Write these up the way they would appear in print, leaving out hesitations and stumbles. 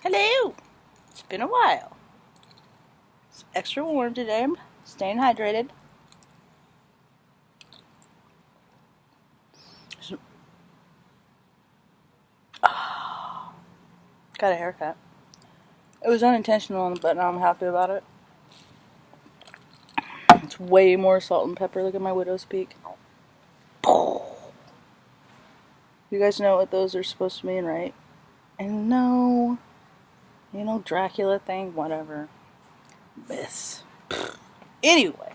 Hello! It's been a while. It's extra warm today. I'm staying hydrated. Got a haircut. It was unintentional, but I'm happy about it. It's way more salt and pepper. Look at my widow's peak. You guys know what those are supposed to mean, right? And no, Dracula thing, whatever. This. Anyway,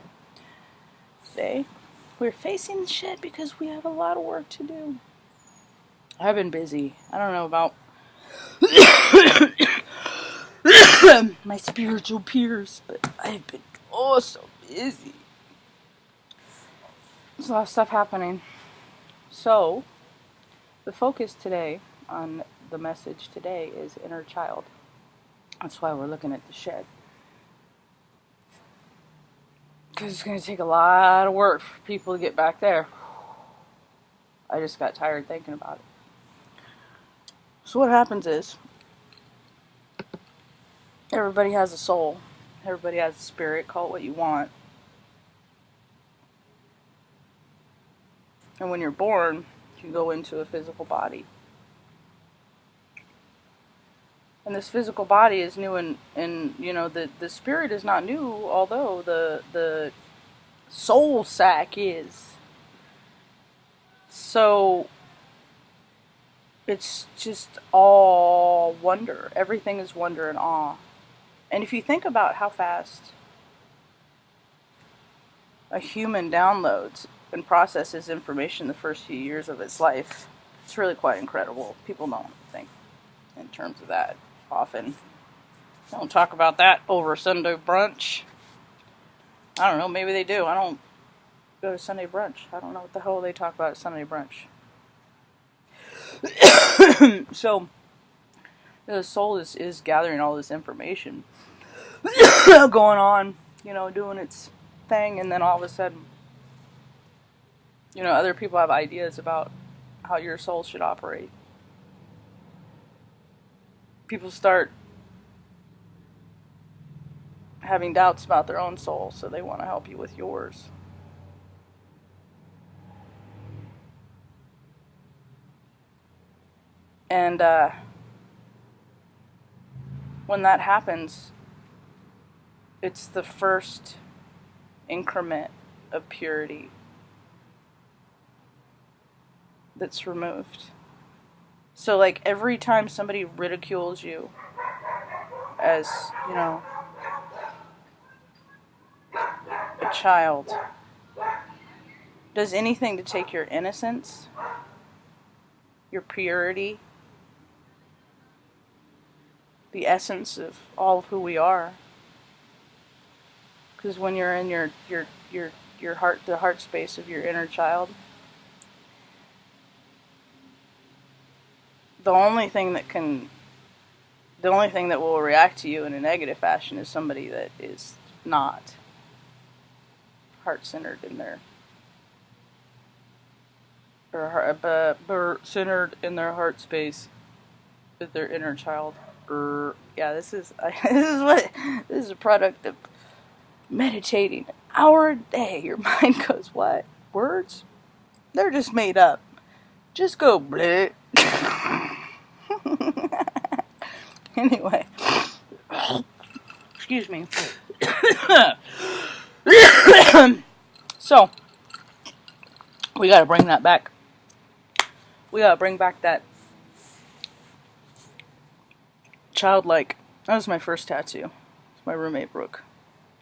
today we're facing shit because we have a lot of work to do. I've been busy. I don't know about my spiritual peers, but I've been so busy. There's a lot of stuff happening. So, the focus today on the message today is inner child. That's why we're looking at the shed. Because it's going to take a lot of work for people to get back there. I just got tired thinking about it. So what happens is, everybody has a soul. Everybody has a spirit. Call it what you want. And when you're born, you go into a physical body. And this physical body is new, and the spirit is not new, although the soul sac is. So it's just all wonder. Everything is wonder and awe. And if you think about how fast a human downloads and processes information the first few years of its life, it's really quite incredible. People don't think in terms of that often. Don't talk about that over Sunday brunch. I don't know, maybe they do. I don't go to Sunday brunch. I don't know what the hell they talk about at Sunday brunch. So, the soul is gathering all this information going on, doing its thing, and then all of a sudden, other people have ideas about how your soul should operate. People start having doubts about their own soul, so they want to help you with yours. And when that happens, it's the first increment of purity that's removed. So, like, every time somebody ridicules you as, a child, does anything to take your innocence, your purity, the essence of all of who we are. Because when you're in your heart, the heart space of your inner child, the only thing that will react to you in a negative fashion is somebody that is not heart-centered in their, or centered in their heart space with their inner child. Yeah, this is a product of meditating an hour a day. Your mind goes, what? Words? They're just made up. Just go bleh. Anyway. Excuse me. So, we gotta bring that back. We gotta bring back that childlike. That was my first tattoo. It's my roommate, Brooke.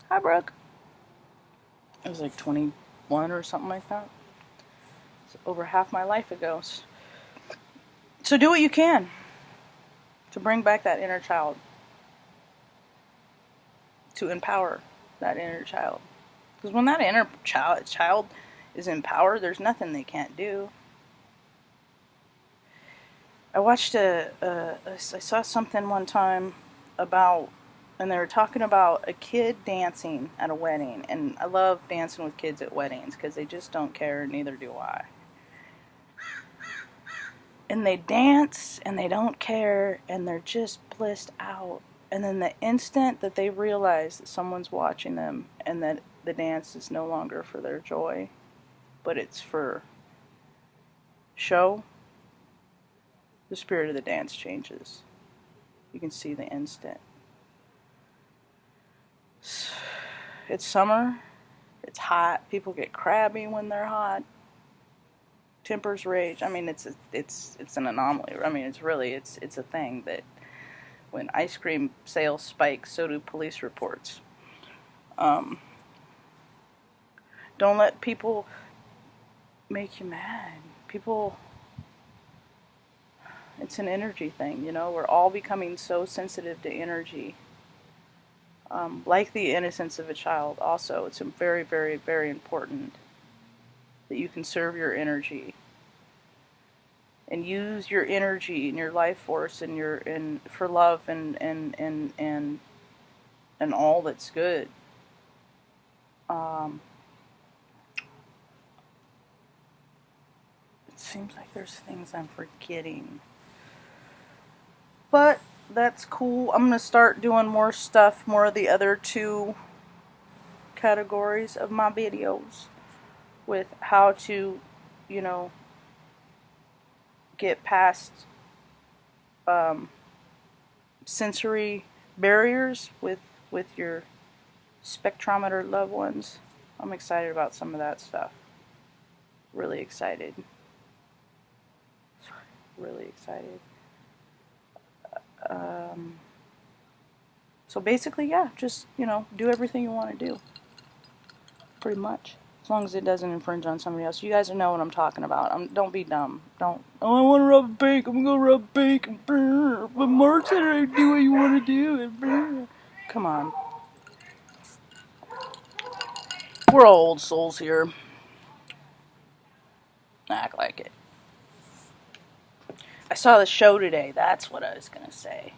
Hi, Brooke. It was like 21 or something like that. It's over half my life ago. So do what you can to bring back that inner child. To empower that inner child. Because when that inner child is empowered, there's nothing they can't do. I watched I saw something one time about, and they were talking about a kid dancing at a wedding. And I love dancing with kids at weddings because they just don't care, and neither do I. And they dance and they don't care and they're just blissed out. And then the instant that they realize that someone's watching them and that the dance is no longer for their joy, but it's for show, the spirit of the dance changes. You can see the instant. It's summer. It's hot. People get crabby when they're hot. Tempers rage. I mean, it's an anomaly. I mean, it's a thing that when ice cream sales spike, so do police reports. Don't let people make you mad. People, it's an energy thing, you know. We're all becoming so sensitive to energy. Like the innocence of a child also, it's very, very, very important that you conserve your energy and use your energy and your life force and for love and all that's good. It seems like there's things I'm forgetting, but that's cool. I'm gonna start doing more stuff, more of the other two categories of my videos with how to, you know, get past sensory barriers with your spectrometer loved ones. I'm excited about some of that stuff. Really excited. Really excited. So basically, yeah, just, you know, do everything you want to do. Pretty much. As long as it doesn't infringe on somebody else. You guys know what I'm talking about. Don't be dumb. Don't, oh, I want to rub bake. I'm going to rub bake. But Mark said I do what you want to do. Come on. We're all old souls here. Act like it. I saw the show today. That's what I was going to say.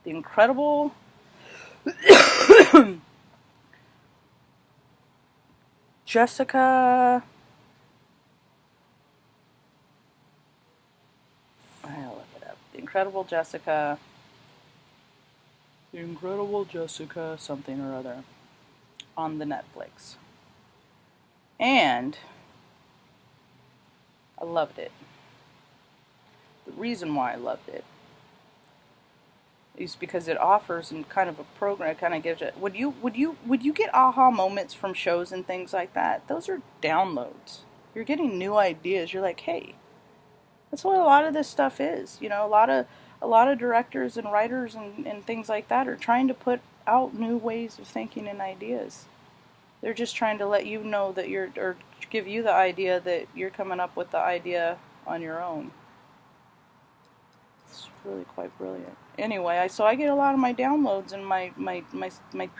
The incredible Jessica. I'll look it up. The Incredible Jessica. The Incredible Jessica something or other on the Netflix. And I loved it. The reason why I loved it is because it offers and kind of a program, it kind of gives it. Would you get aha moments from shows and things like that? Those are downloads. You're getting new ideas. You're like, hey, that's what a lot of this stuff is. You know, a lot of directors and writers and things like that are trying to put out new ways of thinking and ideas. They're just trying to let you know that or give you the idea that you're coming up with the idea on your own. It's really quite brilliant. Anyway, so I get a lot of my downloads and my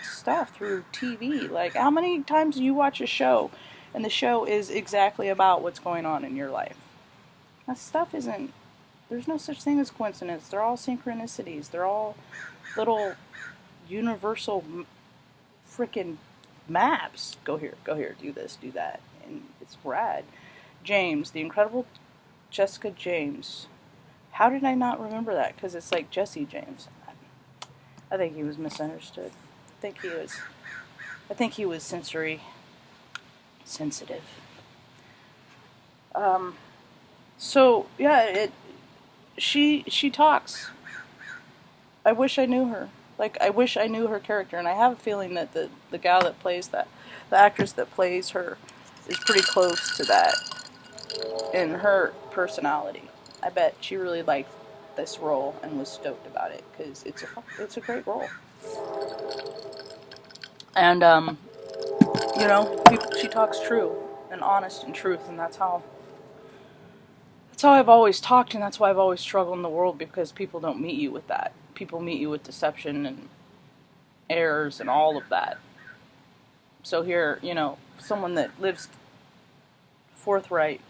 stuff through TV. Like, how many times do you watch a show and the show is exactly about what's going on in your life? That stuff isn't, there's no such thing as coincidence. They're all synchronicities. They're all little universal freaking maps. Go here, do this, do that. And it's rad. James, the Incredible Jessica James. How did I not remember that? Because it's like Jesse James. I think he was misunderstood. I think he was sensory sensitive. So yeah, she talks. I wish I knew her. Like, I wish I knew her character, and I have a feeling that the gal that plays that, the actress that plays her, is pretty close to that in her personality. I bet she really liked this role and was stoked about it, because it's a great role. And you know, she talks true and honest and truth, and that's how I've always talked, and that's why I've always struggled in the world, because people don't meet you with that. People meet you with deception and errors and all of that. So here, you know, someone that lives forthright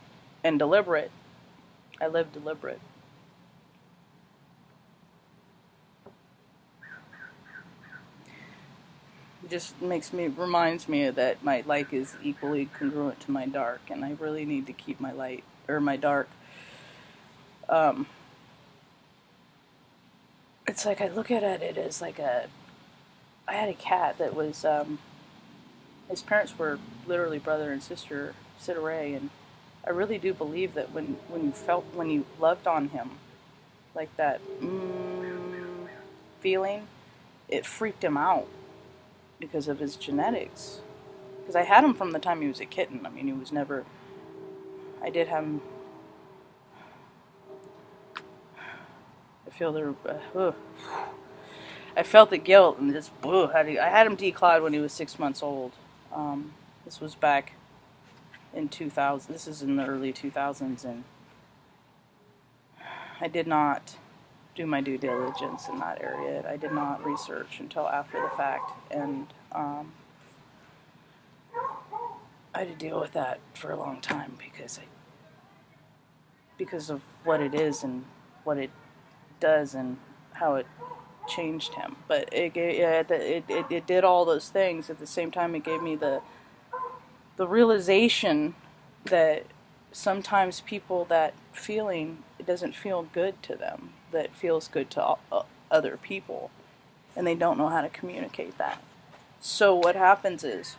and deliberate. I live deliberate. It just reminds me that my light is equally congruent to my dark, and I really need to keep my light, or my dark, it's like I look at it as like I had a cat that was, his parents were literally brother and sister, Ray, and I really do believe that when you loved on him, like that feeling, it freaked him out because of his genetics. Because I had him from the time he was a kitten. I mean, he was never. I did have him. I feel the. I felt the guilt and just. I had him declawed when he was 6 months old. This was back in 2000. This is in the early 2000s, and I did not do my due diligence in that area. I did not research until after the fact, and I had to deal with that for a long time because of what it is and what it does and how it changed him. But it did all those things. At the same time, it gave me the realization that sometimes people, that feeling, it doesn't feel good to them, that it feels good to other people, and they don't know how to communicate that. So what happens is,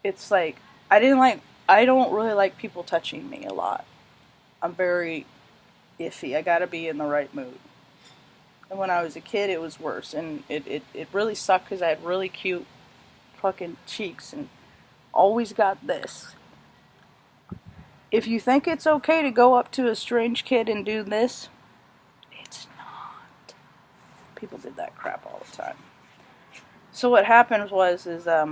it's like, I don't really like people touching me a lot. I'm very iffy. I gotta be in the right mood. And when I was a kid, it was worse. And it really sucked because I had really cute fucking cheeks and always got this. If you think it's okay to go up to a strange kid and do this, it's not. People did that crap all the time. So what happened was I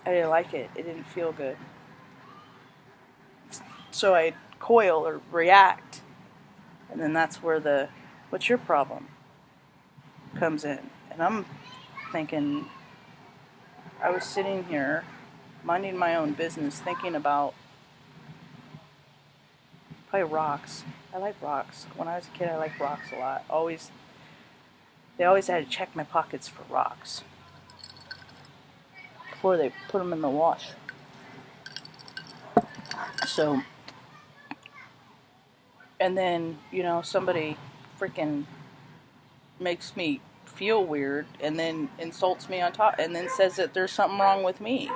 didn't like it. It didn't feel good. So I'd coil or react. And then that's where what's your problem comes in. And I'm thinking, I was sitting here minding my own business, thinking about probably rocks. I like rocks. When I was a kid, I liked rocks a lot. They always had to check my pockets for rocks before they put them in the wash. So, and then, somebody freaking makes me feel weird and then insults me on top and then says that there's something wrong with me.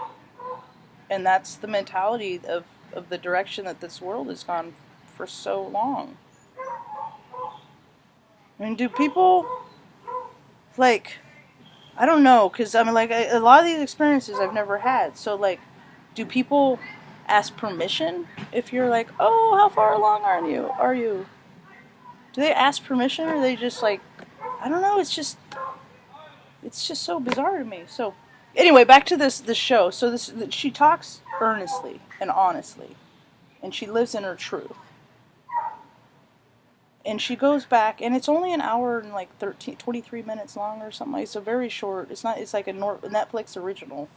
And that's the mentality of the direction that this world has gone for so long. I mean, do people, I don't know, because I mean, a lot of these experiences I've never had. So, do people ask permission if you're like, oh, how far along are you? Do they ask permission, or are they just I don't know, it's just so bizarre to me. So, anyway, back to this show. So she talks earnestly and honestly, and she lives in her truth. And she goes back, and it's only an hour and 23 minutes long or something. It's a very short. It's like a Netflix original.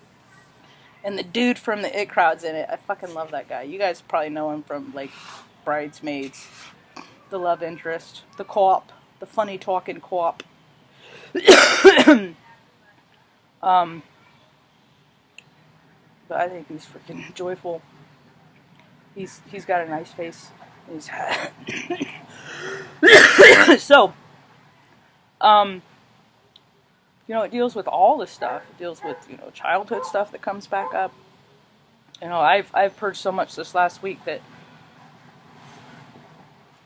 And the dude from the It Crowd's in it. I fucking love that guy. You guys probably know him from Bridesmaids, the love interest, the co-op, the funny talking co-op. But I think he's freaking joyful. He's got a nice face. He's so, it deals with all this stuff. It deals with, childhood stuff that comes back up. I've heard so much this last week that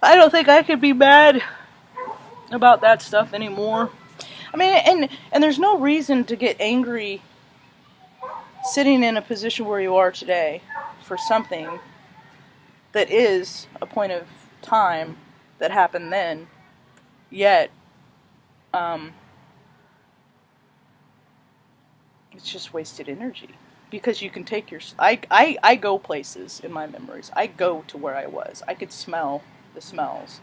I don't think I could be mad about that stuff anymore. I mean, and there's no reason to get angry sitting in a position where you are today for something that is a point of time that happened then, yet it's just wasted energy. Because you can take I go places in my memories. I go to where I was. I could smell the smells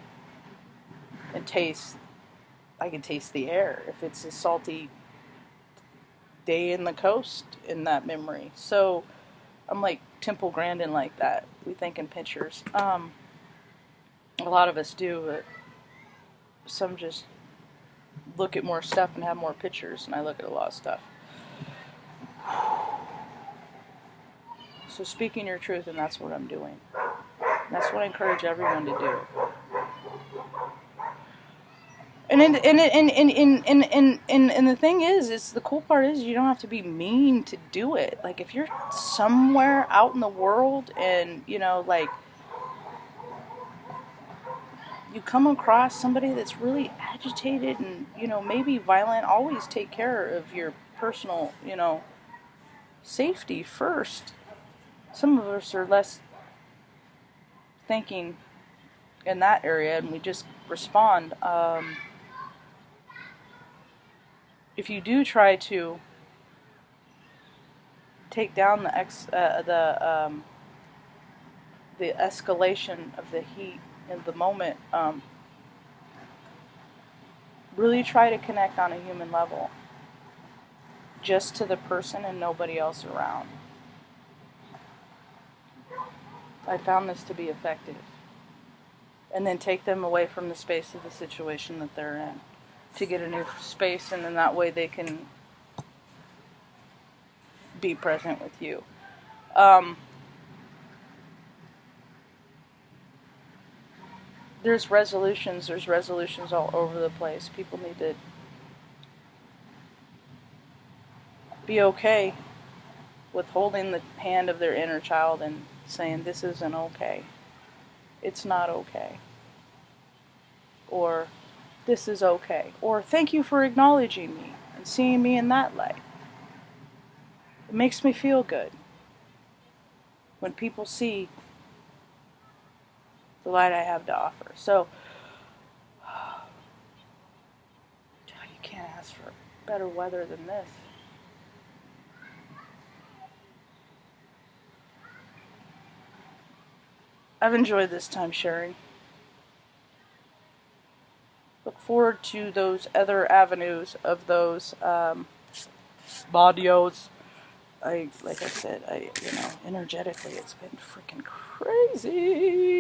and I can taste the air if it's a salty day in the coast in that memory. So I'm like Temple Grandin like that. We think in pictures. A lot of us do, but some just look at more stuff and have more pictures, and I look at a lot of stuff. So speaking your truth, and that's what I'm doing. That's what I encourage everyone to do. And the thing is the cool part is you don't have to be mean to do it. Like if you're somewhere out in the world and, you know, like you come across somebody that's really agitated and, you know, maybe violent, always take care of your personal, you know, safety first. Some of us are less thinking in that area and we just respond. If you do try to take down the escalation of the heat in the moment, really try to connect on a human level, just to the person and nobody else around. I found this to be effective. And then take them away from the space of the situation that they're in to get a new space, and then that way they can be present with you. There's resolutions all over the place. People need to be okay with holding the hand of their inner child and saying, this isn't okay. It's not okay. Or, this is okay. Or, thank you for acknowledging me and seeing me in that light. It makes me feel good when people see the light I have to offer. So, you can't ask for better weather than this. I've enjoyed this time sharing. Look forward to those other avenues of those audios. Like I said, you know, energetically, it's been freaking crazy.